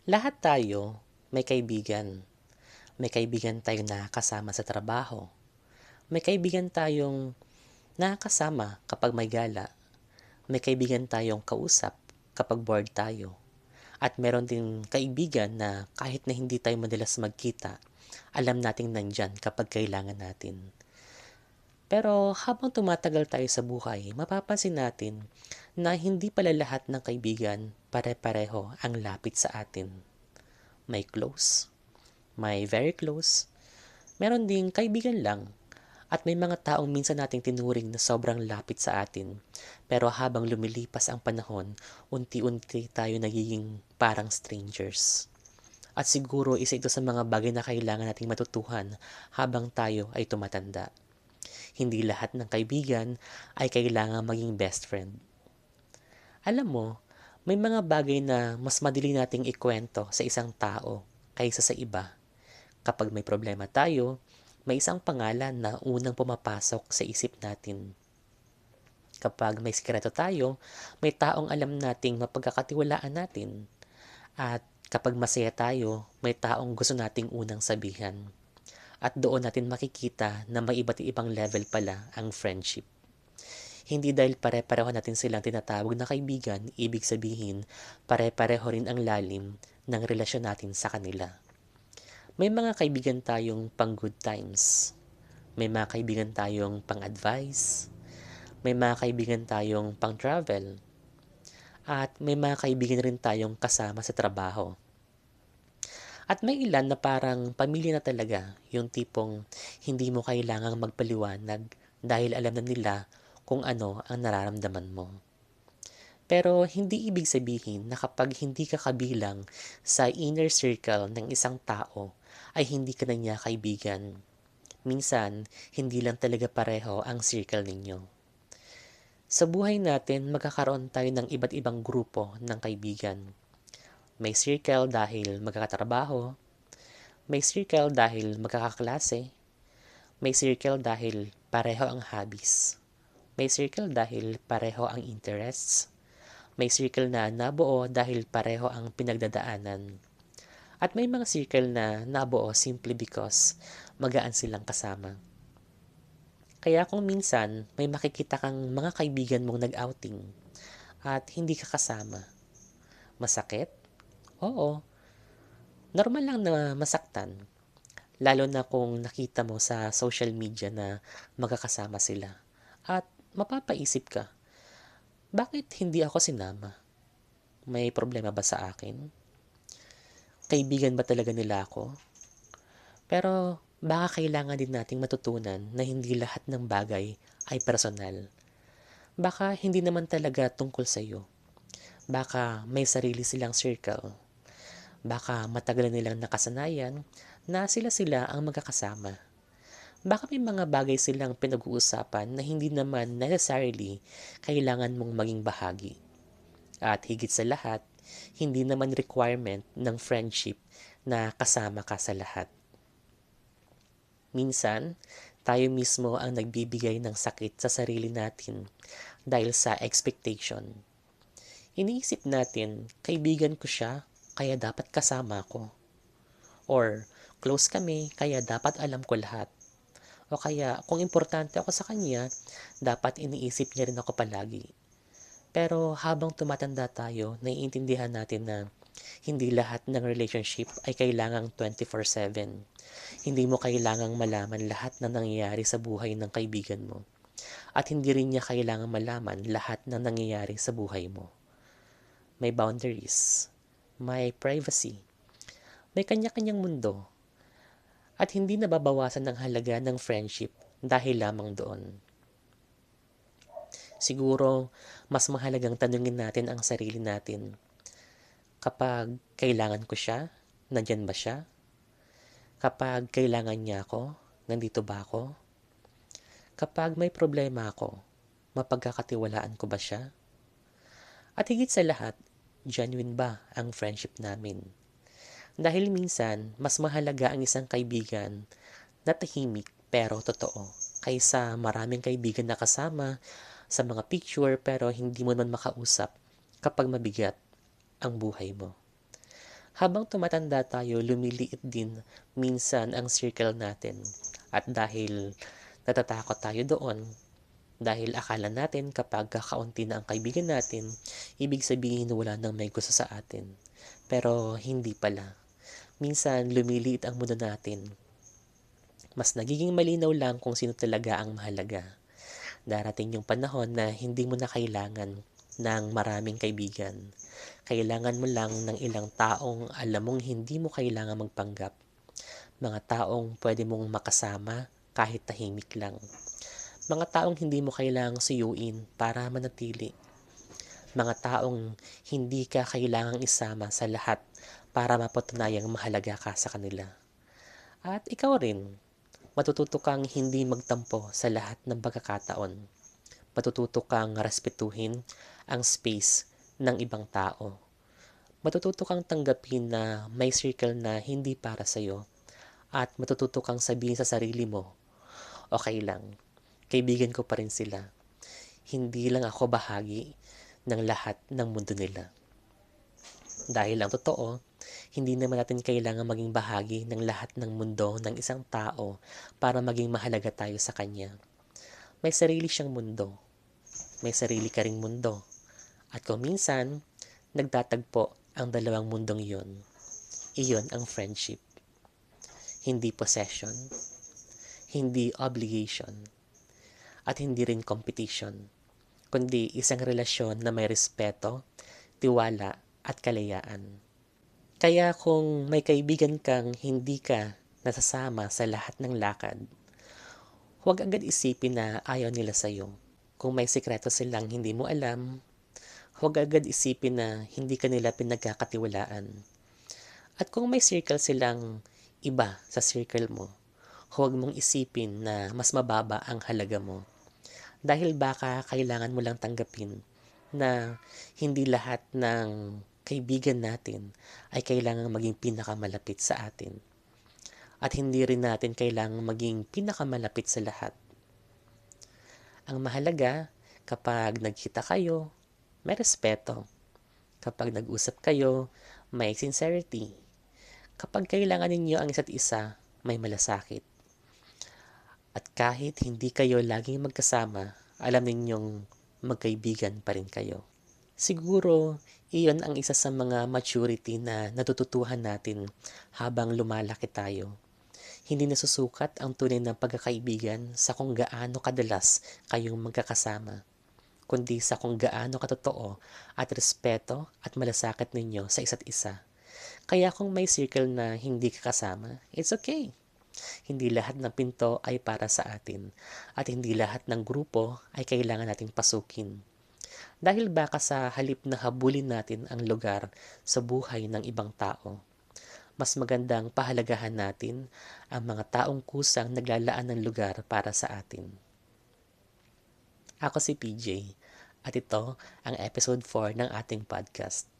Lahat tayo may kaibigan. May kaibigan tayong nakakasama sa trabaho. May kaibigan tayong nakakasama kapag may gala. May kaibigan tayong kausap kapag bored tayo. At meron din kaibigan na kahit na hindi tayo madalas magkita, alam nating nandyan kapag kailangan natin. Pero habang tumatagal tayo sa buhay, mapapansin natin na hindi pala lahat ng kaibigan pare-pareho ang lapit sa atin. May close, may very close, meron ding kaibigan lang, at may mga taong minsan nating tinuring na sobrang lapit sa atin. Pero habang lumilipas ang panahon, unti-unti tayo nagiging parang strangers. At siguro isa ito sa mga bagay na kailangan nating matutuhan habang tayo ay tumatanda. Hindi lahat ng kaibigan ay kailangan maging best friend. Alam mo, may mga bagay na mas madali nating ikwento sa isang tao kaysa sa iba. Kapag may problema tayo, may isang pangalan na unang pumapasok sa isip natin. Kapag may sikreto tayo, may taong alam nating mapagkakatiwalaan natin. At kapag masaya tayo, may taong gusto nating unang sabihan. At doon natin makikita na may iba't ibang level pala ang friendship. Hindi dahil pare-pareho natin silang tinatawag na kaibigan, ibig sabihin pare-pareho rin ang lalim ng relasyon natin sa kanila. May mga kaibigan tayong pang good times. May mga kaibigan tayong pang advice. May mga kaibigan tayong pang travel. At may mga kaibigan rin tayong kasama sa trabaho. At may ilan na parang pamilya na talaga, yung tipong hindi mo kailangang magpaliwanag dahil alam na nila kung ano ang nararamdaman mo. Pero hindi ibig sabihin na kapag hindi ka kabilang sa inner circle ng isang tao, ay hindi ka na niya kaibigan. Minsan, hindi lang talaga pareho ang circle ninyo. Sa buhay natin, magkakaroon tayo ng iba't ibang grupo ng kaibigan. May circle dahil magkakatrabaho, may circle dahil magkakaklase, may circle dahil pareho ang hobbies, may circle dahil pareho ang interests, may circle na nabuo dahil pareho ang pinagdadaanan. At may mga circle na nabuo simply because magaan silang kasama. Kaya kung minsan may makikita kang mga kaibigan mong nag-outing at hindi ka kasama, masakit? Oo, normal lang na masaktan. Lalo na kung nakita mo sa social media na magkakasama sila. At mapapaisip ka, bakit hindi ako sinama? May problema ba sa akin? Kaibigan ba talaga nila ako? Pero baka kailangan din nating matutunan na hindi lahat ng bagay ay personal. Baka hindi naman talaga tungkol sa iyo. Baka may sarili silang circle. Baka matagal nilang nakasanayan na sila-sila ang magkakasama. Baka may mga bagay silang pinag-uusapan na hindi naman necessarily kailangan mong maging bahagi. At higit sa lahat, hindi naman requirement ng friendship na kasama ka sa lahat. Minsan, tayo mismo ang nagbibigay ng sakit sa sarili natin dahil sa expectation. Iniisip natin, kaibigan ko siya, kaya dapat kasama ko. Or, close kami, kaya dapat alam ko lahat. O kaya, kung importante ako sa kanya, dapat iniisip niya rin ako palagi. Pero habang tumatanda tayo, naiintindihan natin na hindi lahat ng relationship ay kailangang 24/7. Hindi mo kailangang malaman lahat na nangyayari sa buhay ng kaibigan mo. At hindi rin niya kailangang malaman lahat na nangyayari sa buhay mo. May boundaries. May privacy. May kanya-kanyang mundo. At hindi nababawasan ng halaga ng friendship dahil lamang doon. Siguro, mas mahalagang tanungin natin ang sarili natin. Kapag kailangan ko siya, nandyan ba siya? Kapag kailangan niya ako, nandito ba ako? Kapag may problema ako, mapagkakatiwalaan ko ba siya? At higit sa lahat, genuine ba ang friendship namin? Dahil minsan, mas mahalaga ang isang kaibigan na tahimik pero totoo kaysa maraming kaibigan na kasama sa mga picture pero hindi mo naman makausap kapag mabigat ang buhay mo. Habang tumatanda tayo, lumiliit din minsan ang circle natin. At dahil natatakot tayo doon, dahil akala natin kapag kakaunti na ang kaibigan natin, ibig sabihin wala nang may gusto sa atin. Pero hindi pala. Minsan lumiliit ang mundo natin. Mas nagiging malinaw lang kung sino talaga ang mahalaga. Darating yung panahon na hindi mo na kailangan ng maraming kaibigan. Kailangan mo lang ng ilang taong alam mong hindi mo kailangan magpanggap. Mga taong pwede mong makasama kahit tahimik lang. Mga taong hindi mo kailangang suyuin para manatili. Mga taong hindi ka kailangang isama sa lahat para mapatunayang mahalaga ka sa kanila. At ikaw rin, matututo kang hindi magtampo sa lahat ng pagkakataon. Matututo kang respetuhin ang space ng ibang tao. Matututo kang tanggapin na may circle na hindi para sa'yo. At matututo kang sabihin sa sarili mo, okay lang, kaibigan ko pa rin sila. Hindi lang ako bahagi ng lahat ng mundo nila. Dahil ang totoo, hindi naman natin kailangan maging bahagi ng lahat ng mundo ng isang tao para maging mahalaga tayo sa kanya. May sarili siyang mundo. May sarili ka ring mundo. At kung minsan, nagtatagpo ang dalawang mundong yun. Iyon ang friendship. Hindi possession. Hindi obligation. At hindi rin competition. Kundi isang relasyon na may respeto, tiwala at kalayaan. Kaya kung may kaibigan kang hindi ka nasasama sa lahat ng lakad, huwag agad isipin na ayaw nila sa'yo. Kung may sikreto silang hindi mo alam, huwag agad isipin na hindi ka nila pinagkakatiwalaan. At kung may circle silang iba sa circle mo, huwag mong isipin na mas mababa ang halaga mo. Dahil baka kailangan mo lang tanggapin na hindi lahat ng kaibigan natin ay kailangang maging pinakamalapit sa atin. At hindi rin natin kailangang maging pinakamalapit sa lahat. Ang mahalaga, kapag nagkita kayo, may respeto. Kapag nag-usap kayo, may sincerity. Kapag kailangan ninyo ang isa't isa, may malasakit. At kahit hindi kayo laging magkasama, alam ninyong magkaibigan pa rin kayo. Siguro, iyon ang isa sa mga maturity na natututuhan natin habang lumalaki tayo. Hindi nasusukat ang tunay na pagkakaibigan sa kung gaano kadalas kayong magkakasama, kundi sa kung gaano katotoo at respeto at malasakit ninyo sa isa't isa. Kaya kung may circle na hindi ka kasama, it's okay. Hindi lahat ng pinto ay para sa atin at hindi lahat ng grupo ay kailangan nating pasukin. Dahil baka sa halip na habulin natin ang lugar sa buhay ng ibang tao, mas magandang pahalagahan natin ang mga taong kusang naglalaan ng lugar para sa atin. Ako si PJ at ito ang episode 4 ng ating podcast.